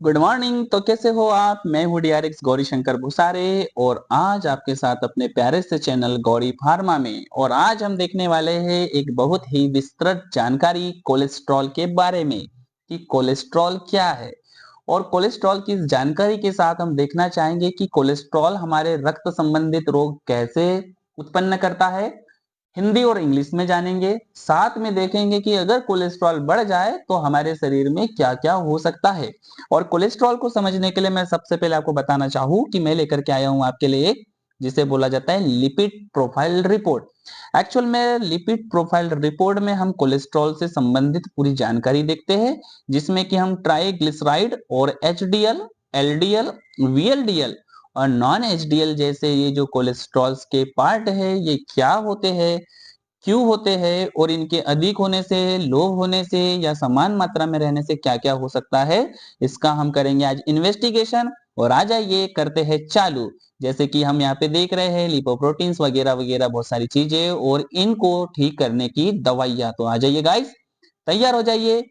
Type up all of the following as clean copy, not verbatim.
Good morning. तो कैसे हो आप? मैं हूँ डीआरएक्स गौरी शंकर भुसारे और आज आपके साथ अपने प्यारे से चैनल गौरी फार्मा में। और आज हम देखने वाले हैं एक बहुत ही विस्तृत जानकारी कोलेस्ट्रॉल के बारे में कि कोलेस्ट्रॉल क्या है। और कोलेस्ट्रॉल की इस जानकारी के साथ हम देखना चाहेंगे कि कोलेस्ट्रॉल हमारे रक्त संबंधित रोग कैसे उत्पन्न करता है, हिंदी और इंग्लिश में जानेंगे। साथ में देखेंगे कि अगर कोलेस्ट्रॉल बढ़ जाए तो हमारे शरीर में क्या क्या हो सकता है। और कोलेस्ट्रॉल को समझने के लिए मैं सबसे पहले आपको बताना चाहूँ कि मैं लेकर के आया हूँ आपके लिए एक जिसे बोला जाता है लिपिड प्रोफाइल रिपोर्ट। एक्चुअल में लिपिड प्रोफाइल रिपोर्ट में हम कोलेस्ट्रॉल से संबंधित पूरी जानकारी देखते हैं, जिसमें कि हम ट्राइग्लिसराइड और एचडीएल, एलडीएल, वीएलडीएल और नॉन एचडीएल जैसे ये जो कोलेस्ट्रॉल्स के पार्ट है ये क्या होते हैं, क्यों होते हैं और इनके अधिक होने से, लो होने से या समान मात्रा में रहने से क्या-क्या हो सकता है, इसका हम करेंगे आज इन्वेस्टिगेशन। और आ जाइए करते हैं चालू। जैसे कि हम यहाँ पे देख रहे हैं लिपोप्रोटीन्स वगैरह वगैरह बहुत सारी चीजें और इनको ठीक करने की दवाइयाँ। तो आ जाइए गाइस, तैयार हो जाइए,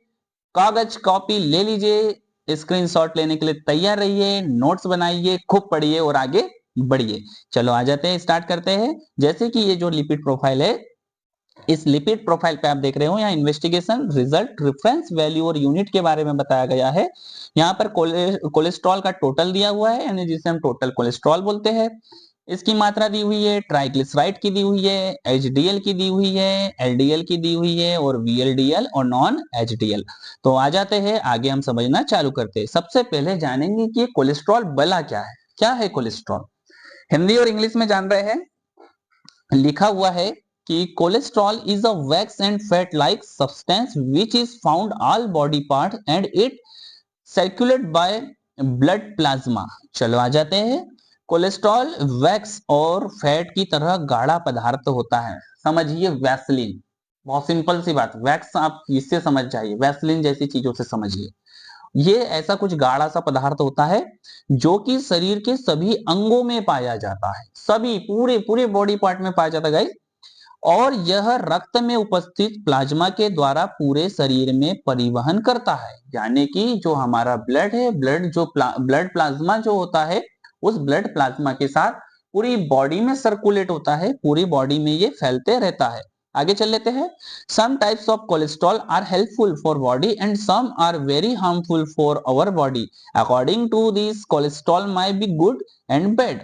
कागज कॉपी ले लीजिए, स्क्रीनशॉट लेने के लिए तैयार रहिए, नोट्स बनाइए, खूब पढ़िए और आगे बढ़िए। चलो आ जाते हैं, स्टार्ट करते हैं। जैसे कि ये जो लिपिड प्रोफाइल है, इस लिपिड प्रोफाइल पे आप देख रहे हो यहाँ इन्वेस्टिगेशन रिजल्ट रेफरेंस वैल्यू और यूनिट के बारे में बताया गया है। यहाँ पर कोलेस्ट्रॉल का टोटल दिया हुआ है, यानी जिसे हम टोटल कोलेस्ट्रॉल बोलते हैं। इसकी मात्रा दी हुई है, ट्राइग्लिसराइड की दी हुई है, एचडीएल की दी हुई है, एलडीएल की दी हुई है और वीएलडीएल और नॉन एचडीएल। तो आ जाते हैं आगे, हम समझना चालू करते हैं। सबसे पहले जानेंगे कि कोलेस्ट्रॉल बला क्या है कोलेस्ट्रॉल। हिंदी और इंग्लिश में जान रहे हैं। लिखा हुआ है कि cholesterol is a wax and fat like substance which is found all body part and it circulate by blood plasma. चलो आ जाते हैं। कोलेस्ट्रॉल वैक्स और फैट की तरह गाढ़ा पदार्थ होता है। समझिए वैसलीन, बहुत सिंपल सी बात। वैक्स आप इससे समझ जाइए, वैसलीन जैसी चीजों से समझिए। ये ऐसा कुछ गाढ़ा सा पदार्थ होता है जो कि शरीर के सभी अंगों में पाया जाता है, सभी पूरे पूरे बॉडी पार्ट में पाया जाता है गाइस। और यह रक्त में उपस्थित प्लाज्मा के द्वारा पूरे शरीर में परिवहन करता है। यानी कि जो हमारा ब्लड है, ब्लड प्लाज्मा जो होता है, उस ब्लड प्लाज्मा के साथ पूरी बॉडी में सर्कुलेट होता है, पूरी बॉडी में ये फैलते रहता है। आगे चल लेते हैं। Some types of cholesterol are helpful for body and some are very harmful for our body. According to this cholesterol may be good and bad.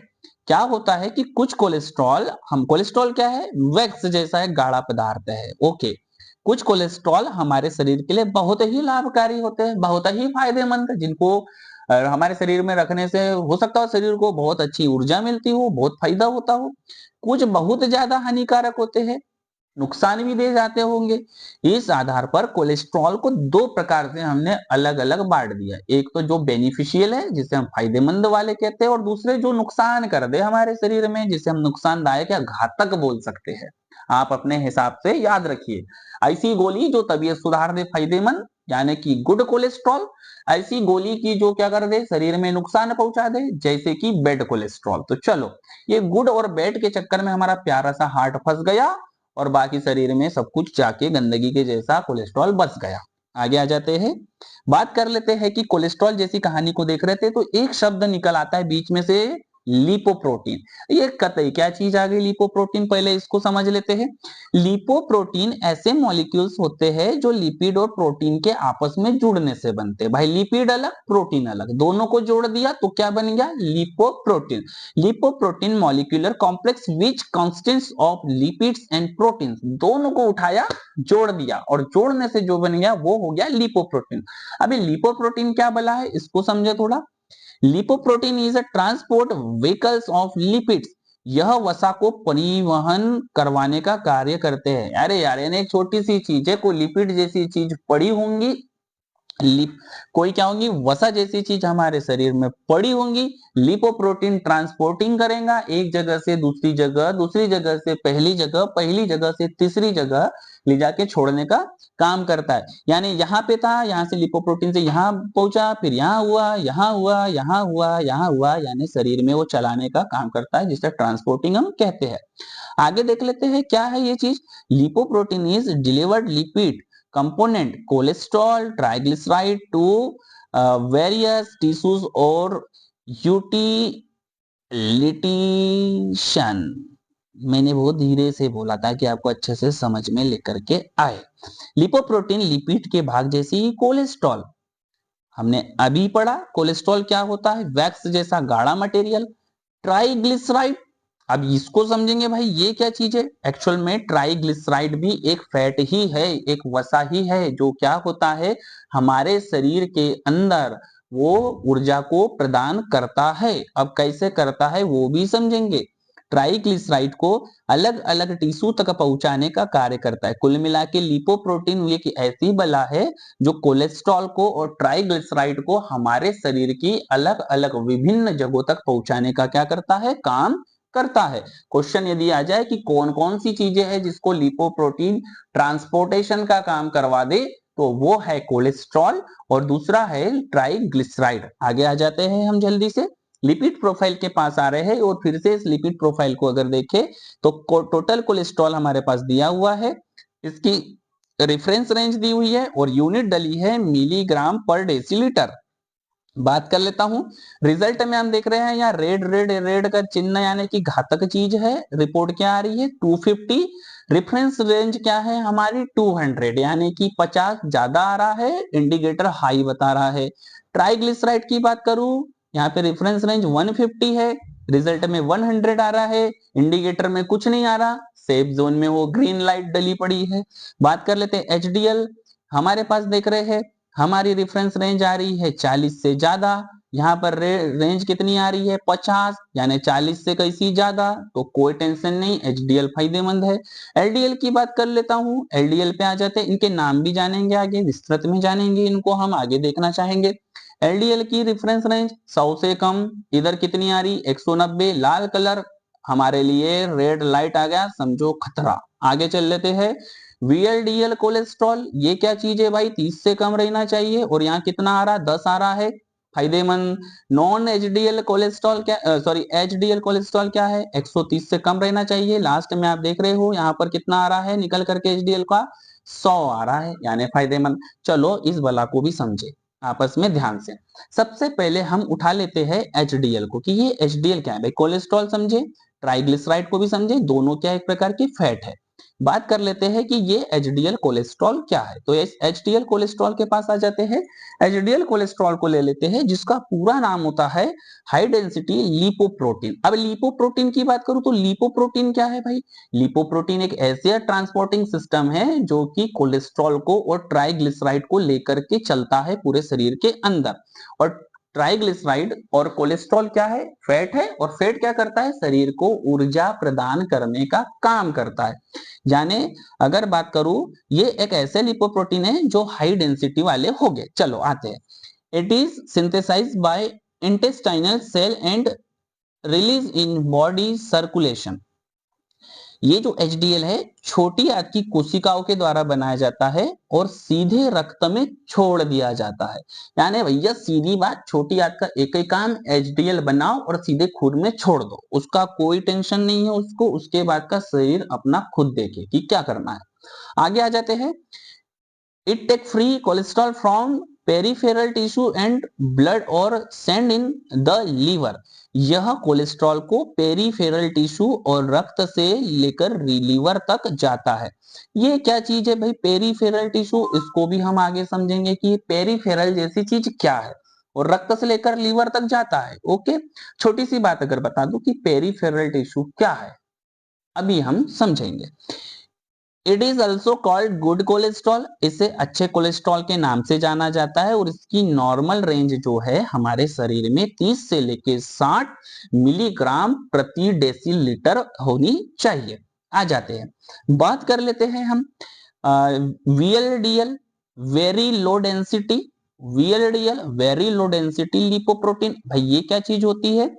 क्या होता है कि कुछ कोलेस्ट्रॉल क्या है, वैक्स जैसा है, गाढ़ा पदार्थ है। ओके, कुछ कोलेस्ट्रॉल हमारे शरीर के लिए बहुत ही लाभकारी होते हैं, बहुत ही फायदेमंद है, जिनको हमारे शरीर में रखने से हो सकता है शरीर को बहुत अच्छी ऊर्जा मिलती हो, बहुत फायदा होता हो। कुछ बहुत ज्यादा हानिकारक होते हैं, नुकसान भी दे जाते होंगे। इस आधार पर कोलेस्ट्रॉल को दो प्रकार से हमने अलग अलग बांट दिया। एक तो जो बेनिफिशियल है जिसे हम फायदेमंद वाले कहते हैं, और दूसरे जो नुकसान कर दे हमारे शरीर में जिसे हम नुकसानदायक या घातक बोल सकते हैं। आप अपने हिसाब से याद रखिए। ऐसी गोली जो तबीयत सुधार दे फायदेमंद, यानी कि गुड कोलेस्ट्रॉल। ऐसी गोली की जो क्या कर दे, शरीर में नुकसान पहुंचा दे, जैसे कि बेड कोलेस्ट्रॉल। तो चलो, ये गुड और बैड के चक्कर में हमारा प्यारा सा हार्ट फंस गया और बाकी शरीर में सब कुछ जाके गंदगी के जैसा कोलेस्ट्रॉल बच गया। आगे आ जाते हैं, बात कर लेते हैं कि कोलेस्ट्रॉल जैसी कहानी को देख रहे थे तो एक शब्द निकल आता है बीच में से, लिपोप्रोटीन। ये कतई क्या चीज आ गई लिपोप्रोटीन, पहले इसको समझ लेते हैं। लिपोप्रोटीन ऐसे मॉलिक्यूल्स होते हैं जो लिपिड और प्रोटीन के आपस में जुड़ने से बनते हैं। भाई लिपिड अलग प्रोटीन अलग, दोनों को जोड़ दिया तो क्या बन गया, lipoprotein. Lipoprotein molecular complex which consists of lipids and proteins. दोनों को उठाया, जोड़ दिया और जोड़ने से जो बन गया वो हो गया लिपोप्रोटीन। अभी लिपोप्रोटीन क्या बला है इसको समझे थोड़ा। Lipoprotein is a transport vehicles of lipids. यह वसा को परिवहन करवाने का कार्य करते हैं। अरे यार, यानी एक छोटी सी चीज है, कोई लिपिड जैसी चीज पड़ी होंगी, कोई क्या होंगी, वसा जैसी चीज हमारे शरीर में पड़ी होंगी। लिपोप्रोटीन ट्रांसपोर्टिंग करेगा एक जगह से दूसरी जगह, दूसरी जगह से पहली जगह, पहली जगह से तीसरी जगह ले जाके छोड़ने का काम करता है। यानी यहाँ पे था, यहाँ से लिपोप्रोटीन से यहाँ पहुंचा, फिर यहाँ हुआ, यहाँ हुआ, यहाँ हुआ, यहाँ हुआ, यानी शरीर में वो चलाने का काम करता है, जिसे ट्रांसपोर्टिंग हम कहते हैं। आगे देख लेते हैं क्या है ये चीज। Lipoprotein is delivered lipid component cholesterol triglyceride to various tissues और यूटिलिटेशन। मैंने बहुत धीरे से बोला था कि आपको अच्छे से समझ में लेकर के आए। लिपोप्रोटीन लिपिड के भाग जैसे ही कोलेस्ट्रॉल, हमने अभी पढ़ा कोलेस्ट्रॉल क्या होता है, वैक्स जैसा गाढ़ा मटेरियल। ट्राइग्लिसराइड, अब इसको समझेंगे भाई ये क्या चीज है। एक्चुअल में ट्राइग्लिसराइड भी एक फैट ही है, एक वसा ही है, जो क्या होता है हमारे शरीर के अंदर वो ऊर्जा को प्रदान करता है। अब कैसे करता है वो भी समझेंगे। ट्राइग्लिसराइड को अलग अलग टिश्यू तक पहुंचाने का कार्य करता है। कुल मिला के लिपोप्रोटीन एक ऐसी बला है जो कोलेस्ट्रॉल को और ट्राइग्लिसराइड को हमारे शरीर की अलग अलग विभिन्न जगहों तक पहुंचाने का क्या करता है, काम करता है। क्वेश्चन यदि आ जाए कि कौन कौन सी चीजें हैं जिसको लिपोप्रोटीन ट्रांसपोर्टेशन का काम करवा दे, तो वो है कोलेस्ट्रॉल और दूसरा है ट्राइग्लिसराइड। आगे आ जाते हैं हम जल्दी से, लिपिड प्रोफाइल के पास आ रहे हैं और फिर से इस लिपिड प्रोफाइल को अगर देखें तो टोटल कोलेस्ट्रॉल हमारे पास दिया हुआ है, इसकी रेफरेंस रेंज दी हुई है और यूनिट डली है मिलीग्राम पर डेसीलीटर। बात कर लेता हूं, रिजल्ट में हम देख रहे हैं यहाँ रेड रेड रेड का चिन्ह यानी कि घातक चीज है। रिपोर्ट क्या आ रही है 250, रेफरेंस रेंज क्या है हमारी 200 यानी कि 50 ज्यादा आ रहा है, इंडिकेटर हाई बता रहा है। ट्राइग्लिसराइड की बात करूं, यहाँ पे रेफरेंस रेंज 150 है, रिजल्ट में 100 आ रहा है, इंडिकेटर में कुछ नहीं आ रहा, सेफ जोन में वो ग्रीन लाइट डली पड़ी है। बात कर लेते हैं एचडीएल, हमारे पास देख रहे हैं हमारी रेफरेंस रेंज आ रही है 40 से ज्यादा, यहाँ पर रेंज कितनी आ रही है 50 यानी 40 से कैसी ज्यादा, तो कोई टेंशन नहीं, एचडीएल फायदेमंद है। एलडीएल की बात कर लेता हूँ, एलडीएल पे आ जाते हैं, इनके नाम भी जानेंगे आगे, विस्तृत में जानेंगे, इनको हम आगे देखना चाहेंगे। एलडीएल की रेफरेंस रेंज 100 से कम, इधर कितनी आ रही 190, लाल कलर हमारे लिए रेड लाइट आ गया, समझो खतरा। आगे चल लेते हैं, वीएलडीएल कोलेस्ट्रॉल, ये क्या चीज है भाई 30 से कम रहना चाहिए और यहाँ कितना आ रहा 10 आ रहा है, फायदेमंद। नॉन एचडीएल कोलेस्ट्रॉल क्या, सॉरी एचडीएल कोलेस्ट्रॉल क्या है 130 से कम रहना चाहिए, लास्ट में आप देख रहे हो यहाँ पर कितना आ रहा है निकल करके एचडीएल का 100 आ रहा है यानी फायदेमंद। चलो इस बला को भी समझे आपस में ध्यान से। सबसे पहले हम उठा लेते हैं एचडीएल को कि ये एचडीएल क्या है भाई, कोलेस्ट्रॉल समझे, ट्राइग्लिसराइड को भी समझे, दोनों क्या एक प्रकार की फैट है। बात कर लेते हैं कि ये एचडीएल कोलेस्ट्रॉल क्या है, तो इस एचडीएल कोलेस्ट्रॉल के पास आ जाते हैं। एचडीएल कोलेस्ट्रॉल को ले लेते हैं जिसका पूरा नाम होता है हाई डेंसिटी लिपोप्रोटीन। अब लिपोप्रोटीन की बात करूं तो लिपोप्रोटीन क्या है भाई, लिपोप्रोटीन एक ऐसे ट्रांसपोर्टिंग सिस्टम है जो कि कोलेस्ट्रॉल को और ट्राइग्लिसराइड को लेकर के चलता है पूरे शरीर के अंदर। और ट्राइग्लिसराइड और कोलेस्ट्रॉल क्या है, फैट है, और फैट क्या करता है शरीर को ऊर्जा प्रदान करने का काम करता है। यानी अगर बात करूं ये एक ऐसे लिपोप्रोटीन है जो हाई डेंसिटी वाले हो गए। चलो आते हैं, it is synthesized by intestinal cell and release in body circulation. ये जो एचडीएल है छोटी आंत की कोशिकाओं के द्वारा बनाया जाता है और सीधे रक्त में छोड़ दिया जाता है। यानी भैया सीधी बात, छोटी आंत का एक ही काम एचडीएल बनाओ और सीधे खून में छोड़ दो, उसका कोई टेंशन नहीं है उसको, उसके बाद का शरीर अपना खुद देखे कि क्या करना है। आगे आ जाते हैं, it take free cholesterol from peripheral tissue and blood और सेंड इन द लीवर। यह कोलेस्ट्रॉल को पेरिफेरल टिश्यू और रक्त से लेकर लीवर तक जाता है। ये क्या चीज है भाई पेरिफेरल टिश्यू, इसको भी हम आगे समझेंगे कि पेरिफेरल जैसी चीज क्या है और रक्त से लेकर लीवर तक जाता है। ओके, छोटी सी बात अगर बता दूं कि पेरिफेरल टिश्यू क्या है, अभी हम समझेंगे। It is also called good cholesterol, इसे अच्छे कोलेस्ट्रॉल के नाम से जाना जाता है और इसकी नॉर्मल रेंज जो है हमारे शरीर में 30 से लेके 60 मिलीग्राम प्रति डेसीलीटर होनी चाहिए। आ जाते हैं, बात कर लेते हैं हम VLDL, very low density, VLDL very low density lipoprotein. भाई ये क्या चीज होती है,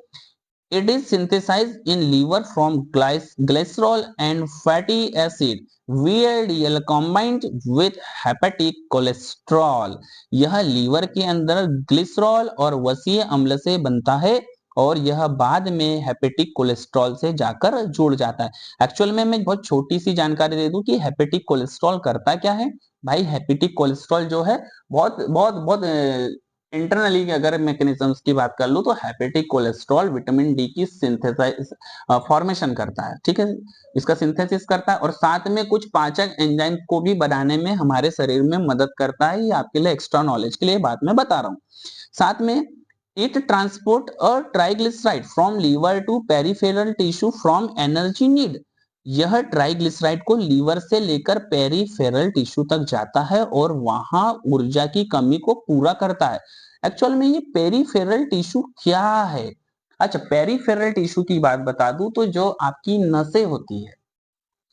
it is synthesized in liver from glycerol and fatty acid VLDL combined with hepatic cholesterol। यह लीवर के अंदर ग्लिसरॉल और वसीय अम्ल से बनता है और यह बाद में हेपेटिक कोलेस्ट्रॉल से जाकर जुड़ जाता है। एक्चुअल में मैं बहुत छोटी सी जानकारी दे दूं कि हेपेटिक कोलेस्ट्रॉल करता क्या है। भाई हेपेटिक कोलेस्ट्रॉल जो है बहुत बहुत बहुत इंटरनली अगर मैकेनिज्म्स की बात कर लूं तो हेपेटिक कोलेस्ट्रॉल विटामिन डी की सिंथेसाइज फॉर्मेशन करता है, ठीक है, इसका सिंथेसिस करता है और साथ में कुछ पाचक एंजाइम को भी बनाने में हमारे शरीर में मदद करता है। ये आपके लिए एक्स्ट्रा नॉलेज के लिए बात मैं बता रहा हूँ। साथ में it transport a triglyceride from liver to peripheral tissue from energy need. यह ट्राइग्लिसराइड को लीवर से लेकर पेरिफेरल टिश्यू तक जाता है और वहां ऊर्जा की कमी को पूरा करता है। एक्चुअल में ये पेरिफेरल टिश्यू क्या है? अच्छा, पेरिफेरल टिश्यू की बात बता दूं तो जो आपकी नसें होती है,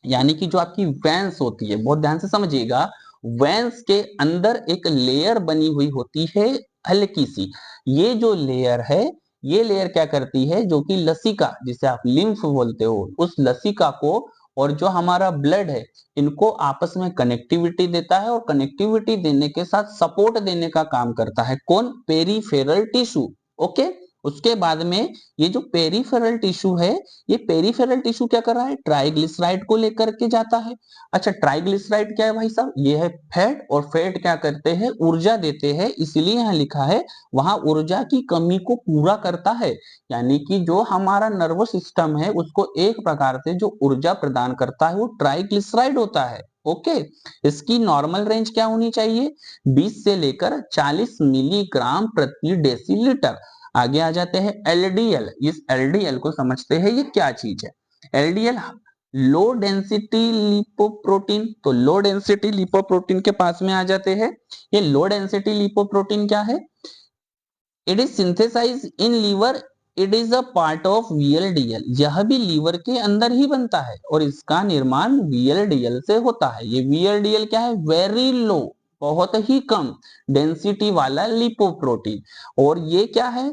यानी कि जो आपकी वेंस होती है, बहुत ध्यान से समझिएगा, वेंस के अंदर एक लेयर बनी हुई होती है हल्की सी। ये जो लेयर है, ये लेयर क्या करती है, जो कि लसिका जिसे आप लिम्फ बोलते हो, उस लसिका को और जो हमारा ब्लड है, इनको आपस में कनेक्टिविटी देता है और कनेक्टिविटी देने के साथ सपोर्ट देने का काम करता है कौन? Peripheral tissue. ओके, उसके बाद में ये जो पेरिफेरल टिश्यू है, ये पेरिफेरल टिश्यू क्या कर रहा है? ट्राइग्लिसराइड को लेकर के जाता है। अच्छा, ट्राइग्लिसराइड क्या है भाई साहब? ये है फैट, और फैट क्या करते हैं? ऊर्जा देते हैं, इसलिए यहां लिखा है वहां ऊर्जा की कमी को पूरा करता है। यानी कि जो हमारा नर्वस सिस्टम है उसको एक प्रकार से जो ऊर्जा प्रदान करता है वो ट्राइग्लिसराइड होता है। ओके, इसकी नॉर्मल रेंज क्या होनी चाहिए? 20 से लेकर 40 मिलीग्राम प्रति डेसीलीटर। आगे आ जाते हैं एलडीएल। इस एलडीएल को समझते हैं ये क्या चीज है। LDL low density lipoprotein. तो लो डेंसिटी लिपोप्रोटीन के पास में आ जाते हैं। ये लो डेंसिटी लिपोप्रोटीन क्या है? It is synthesize in liver, it is a part of VLDL. यह भी लीवर के अंदर ही बनता है और इसका निर्माण वीएलडीएल से होता है। ये वीएलडीएल क्या है? वेरी लो, बहुत ही कम डेंसिटी वाला लिपोप्रोटीन। और ये क्या है?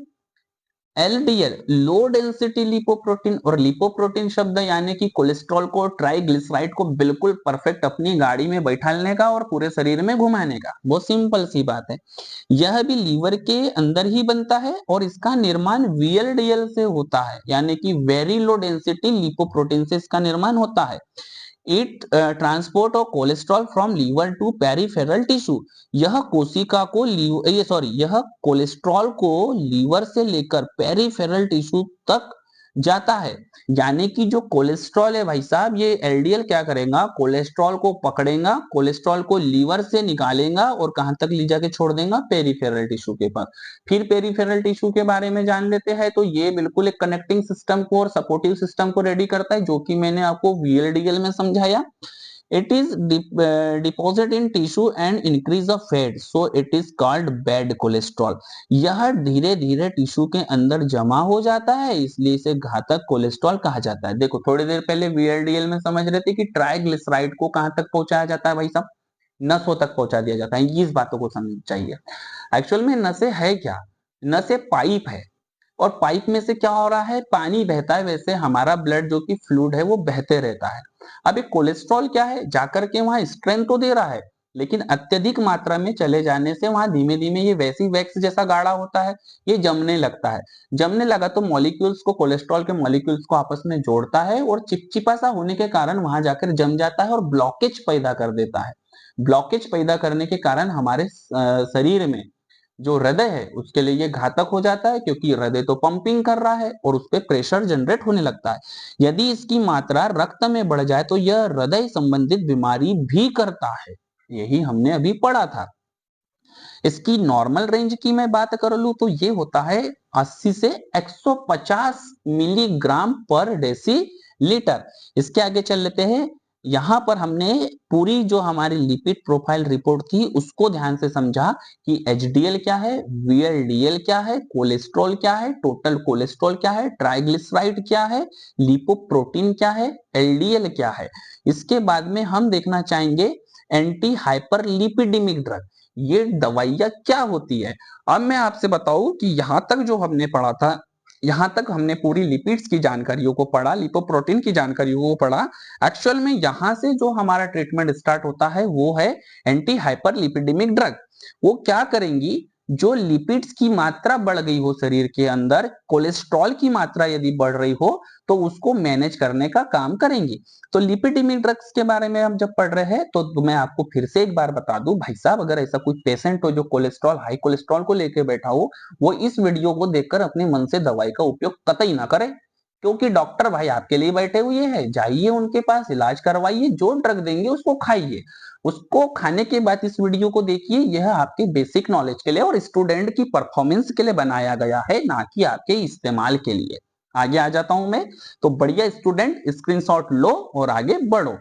LDL low density lipoprotein. और लिपोप्रोटीन शब्द यानी कि कोलेस्ट्रॉल को, ट्राइग्लिसराइड को बिल्कुल परफेक्ट अपनी गाड़ी में बैठाने का और पूरे शरीर में घुमाने का। बहुत सिंपल सी बात है। यह भी लीवर के अंदर ही बनता है और इसका निर्माण वीएलडीएल से होता है, यानी कि वेरी लो डेंसिटी लिपोप्रोटीन से इसका निर्माण होता है। It transport of cholesterol from liver to peripheral tissue. यह कोशिका को यह कोलेस्ट्रॉल को लीवर से लेकर पेरिफेरल टिश्यू तक जाता है। यानी कि जो कोलेस्ट्रॉल है भाई साहब, ये एलडीएल क्या करेगा? कोलेस्ट्रॉल को पकड़ेगा, कोलेस्ट्रॉल को लीवर से निकालेगा और कहां तक ले जाके छोड़ देगा? पेरिफेरल टिश्यू के पास। फिर पेरिफेरल टिश्यू के बारे में जान लेते हैं। तो ये बिल्कुल एक कनेक्टिंग सिस्टम को और सपोर्टिव सिस्टम को रेडी करता है, जो कि मैंने आपको वीएलडीएल में समझाया। it is deposit in tissue and increase the fat, so it is called bad cholesterol। यह धीरे धीरे टिश्यू के अंदर जमा हो जाता है, इसलिए इसे घातक कोलेस्ट्रॉल कहा जाता है। देखो, थोड़ी देर पहले वीएलडीएल में समझ रहे थे कि ट्राइग्लिसराइड को कहां तक पहुंचाया जाता है भाई साहब? नसों तक पहुंचा दिया जाता है। इस बातों को समझ चाहिए। एक्चुअल में नसें है क्या? नसें पाइप है, और पाइप में से क्या हो रहा है? पानी बहता है। वैसे हमारा ब्लड जो कि फ्लूइड है वो बहते रहता है। अब ये कोलेस्ट्रॉल क्या है? जाकर के वहां स्ट्रेंथ तो दे रहा है, लेकिन अत्यधिक मात्रा में चले जाने से वहां धीमे धीमे ये वैसी वैक्स जैसा गाढ़ा होता है, ये जमने लगता है। जमने लगा तो मॉलिक्यूल्स को, कोलेस्ट्रॉल के मॉलिक्यूल्स को आपस में जोड़ता है और चिपचिपा सा होने के कारण वहां जाकर जम जाता है और ब्लॉकेज पैदा कर देता है। ब्लॉकेज पैदा करने के कारण हमारे शरीर में जो हृदय है उसके लिए ये घातक हो जाता है, क्योंकि हृदय तो पंपिंग कर रहा है और उस पर प्रेशर जनरेट होने लगता है। यदि इसकी मात्रा रक्त में बढ़ जाए तो यह हृदय संबंधित बीमारी भी करता है। यही हमने अभी पढ़ा था। इसकी नॉर्मल रेंज की मैं बात कर लूं तो ये होता है 80 से 150 मिलीग्राम पर डेसी लीटर। इसके आगे चल लेते हैं। यहां पर हमने पूरी जो हमारी लिपिड प्रोफाइल रिपोर्ट थी उसको ध्यान से समझा कि एचडीएल क्या है, वीएलडीएल क्या है, कोलेस्ट्रॉल क्या है, टोटल कोलेस्ट्रॉल क्या है, ट्राइग्लिसराइड क्या है, लिपोप्रोटीन क्या है, एलडीएल क्या है। इसके बाद में हम देखना चाहेंगे एंटी हाइपरलिपिडेमिक ड्रग। ये दवाइयां क्या होती है? अब मैं आपसे बताऊं कि यहां तक जो हमने पढ़ा था, यहां तक हमने पूरी लिपिड्स की जानकारियों को पढ़ा, लिपोप्रोटीन की जानकारियों को पढ़ा। एक्चुअल में यहां से जो हमारा ट्रीटमेंट स्टार्ट होता है वो है एंटी हाइपरलिपिडेमिक ड्रग। वो क्या करेंगी? जो लिपिड्स की मात्रा बढ़ गई हो शरीर के अंदर, कोलेस्ट्रॉल की मात्रा यदि बढ़ रही हो तो उसको मैनेज करने का काम करेंगी। तो लिपिडेमिक ड्रग्स के बारे में हम जब पढ़ रहे हैं तो मैं आपको फिर से एक बार बता दूं भाई साहब, अगर ऐसा कोई पेशेंट हो जो कोलेस्ट्रॉल हाई कोलेस्ट्रॉल को लेकर बैठा हो, वो इस वीडियो को देखकर अपने मन से दवाई का उपयोग कतई ना करे, क्योंकि डॉक्टर भाई आपके लिए बैठे हुए हैं। जाइए उनके पास, इलाज करवाइए, जो ड्रग देंगे उसको खाइए। उसको खाने के बाद इस वीडियो को देखिए, यह आपके बेसिक नॉलेज के लिए और स्टूडेंट की परफॉर्मेंस के लिए बनाया गया है, ना कि आपके इस्तेमाल के लिए। आगे आ जाता हूं मैं, तो बढ़िया स्टूडेंट स्क्रीनशॉट लो और आगे बढ़ो।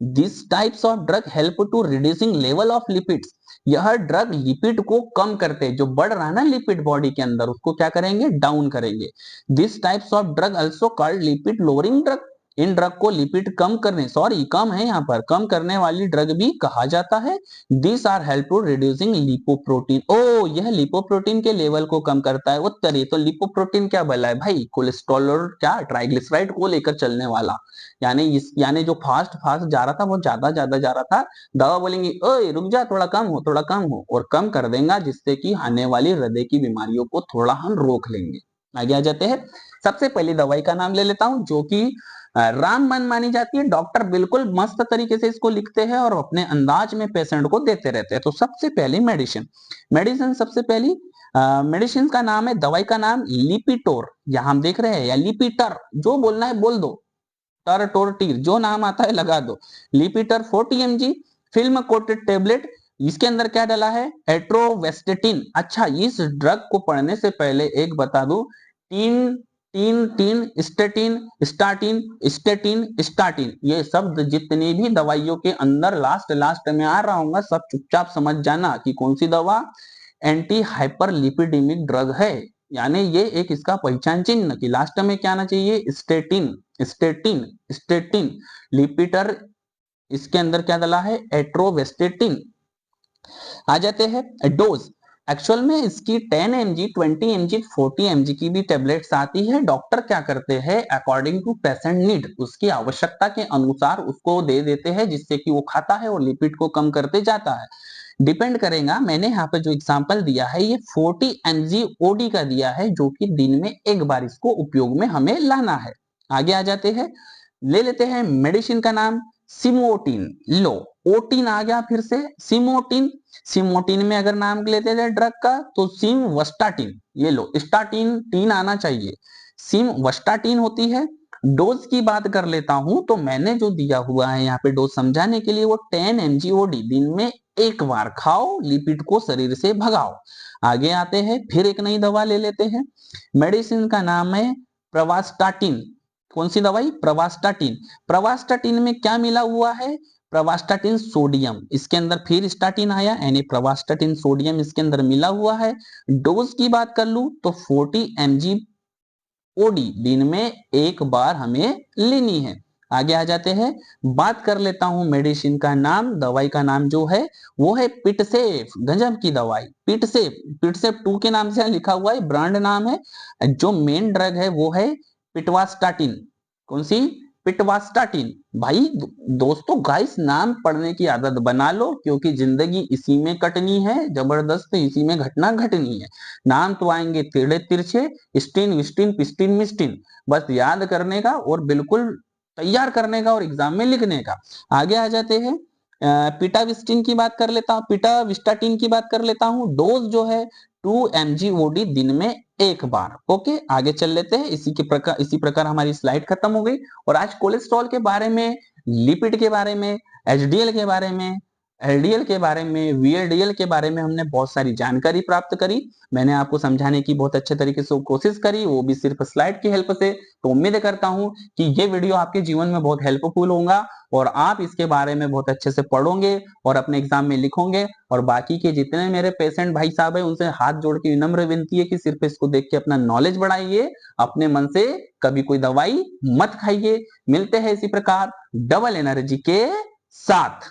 This types of drug help to reducing level of lipids. यह ड्रग लिपिड को कम करते हैं, जो बढ़ रहा है ना लिपिड बॉडी के अंदर, उसको क्या करेंगे, डाउन करेंगे। This types of drug also called lipid lowering drug. In drug को लिपिड कम करने, सॉरी कम है यहाँ पर, कम करने वाली ड्रग भी कहा जाता है। This are help to reducing lipoprotein. ओ, यह लिपोप्रोटीन के लेवल को कम करता है। वो तरी तो लिपोप्रोटीन क्या बोला है भाई, कोलेस्ट्रॉल और क्या ट्राइग्लिसराइड को लेकर चलने वाला, यानी जो फास्ट फास्ट जा रहा था वो ज्यादा ज्यादा जा रहा था। दवा बोलेंगी ओए रुक जा, थोड़ा कम हो, थोड़ा कम हो, और कम कर देगा, जिससे कि आने वाली हृदय की बीमारियों को थोड़ा हम रोक लेंगे। आगे आ जाते हैं। सबसे पहली दवाई का नाम ले लेता हूं, जो कि रामबाण मानी जाती है। डॉक्टर बिल्कुल मस्त तरीके से इसको लिखते हैं और अपने अंदाज में पेशेंट को देते रहते हैं। तो सबसे पहली मेडिसिन सबसे पहली मेडिसिन का नाम है, दवाई का नाम लिपिटोर, यहां हम देख रहे हैं, या लिपिटर, जो बोलना है बोल दो, टर टोर टीर, जो नाम आता है लगा दो। Lipitor 40 mg film coated tablet. इसके अंदर क्या डाला है, एट्रोवेस्टेटिन। अच्छा, इस ड्रग को पढ़ने से पहले एक बता दूं, तीन तीन तीन स्टेटिन स्टाटिन स्टेटिन स्टाटिन, ये शब्द जितनी भी दवाइयों के अंदर लास्ट लास्ट में आ रहा हूँ, सब चुपचाप समझ जाना कि कौन सी दवा एंटी हाइपरलिपिडेमिक ड्रग है। यानी ये एक इसका पहचान चिन्ह कि लास्ट में क्या आना चाहिए, स्टेटिन स्टेटिन स्टेटिन। लिपिटर, इसके अंदर क्या डाला है, एट्रोवेस्टेटिन। आ जाते हैं डोज। एक्चुअल में इसकी 10 mg 20 mg 40 mg की भी टेबलेट्स आती है। डॉक्टर क्या करते हैं, अकॉर्डिंग टू पेशेंट नीड, उसकी आवश्यकता के अनुसार उसको दे देते हैं, जिससे कि वो खाता है और लिपिड को कम करते जाता है। डिपेंड करेगा, मैंने यहाँ पे जो एग्जांपल दिया है ये 40 mg ओडी का दिया है, जो कि दिन में एक बार इसको उपयोग में हमें लाना है। आगे आ जाते हैं, ले लेते हैं मेडिसिन का नाम सिमोटिन। लो, ओटिन आ गया फिर से, सिमोटिन। सिमोटिन में अगर नाम लेते थे ड्रग का तो सिमवस्टाटिन, ये लो स्टाटिन टीन आना चाहिए, सिमवस्टाटिन होती है। डोज की बात कर लेता हूं, तो मैंने जो दिया हुआ है यहाँ पे डोज समझाने के लिए, वो 10 mg ओडी, दिन में एक बार खाओ, लिपिड को शरीर से भगाओ। आगे आते हैं, फिर एक नई दवा ले लेते हैं। मेडिसिन का नाम है प्रवास्टाटिन। कौन सी दवाई, प्रवास्टाटिन। प्रवास्टाटिन में क्या मिला हुआ है, प्रवास्टाटिन सोडियम, इसके अंदर फिर स्टाटिन आया, यानी प्रवास्टाटिन सोडियम इसके अंदर मिला हुआ है। डोज की बात कर लूं तो 40 mg ओडी, दिन में एक बार हमें लेनी है। आगे आ जाते हैं, बात कर लेता हूं मेडिसिन का नाम, दवाई का नाम जो है वो है पिटसेफ। गजब की दवाई पिटसेफ, पिटसेफ 2 के नाम से लिखा हुआ है, ब्रांड नाम है। जो मेन ड्रग है वो है पिटवास्टाटिन। कौन सी, पिटवास्टाटिन। भाई दोस्तों गाइस, नाम पढ़ने की आदत बना लो, क्योंकि जिंदगी इसी में कटनी है, जबरदस्त इसी में घटना घटनी है। नाम तो आएंगे टेढ़े तिरछे, स्टिन विस्टिन पिस्टिन मिस्टिन, बस याद करने का और बिल्कुल तैयार करने का और एग्जाम में लिखने का। आगे आ जाते हैं, पिटाविस्टिन की बात कर लेता हूँ, पिटाविस्टाटिन की बात कर लेता हूँ। डोज जो है 2 mg ओडी, दिन में एक बार। ओके, आगे चल लेते हैं। इसी प्रकार हमारी स्लाइड खत्म हो गई, और आज कोलेस्ट्रॉल के बारे में, लिपिड के बारे में, एचडीएल के बारे में, एलडीएल के बारे में, वीएलडीएल के बारे में हमने बहुत सारी जानकारी प्राप्त करी। मैंने आपको समझाने की बहुत अच्छे तरीके से कोशिश करी, वो भी सिर्फ स्लाइड की हेल्प से। तो उम्मीद करता हूं कि ये वीडियो आपके जीवन में बहुत हेल्पफुल होगा और आप इसके बारे में बहुत अच्छे से पढ़ोगे और अपने एग्जाम में लिखोगे। और बाकी के जितने मेरे पेशेंट भाई साहब है, उनसे हाथ जोड़ के विनम्र विनती है कि सिर्फ इसको देख के अपना नॉलेज बढ़ाइए, अपने मन से कभी कोई दवाई मत खाइए। मिलते हैं इसी प्रकार डबल एनर्जी के साथ।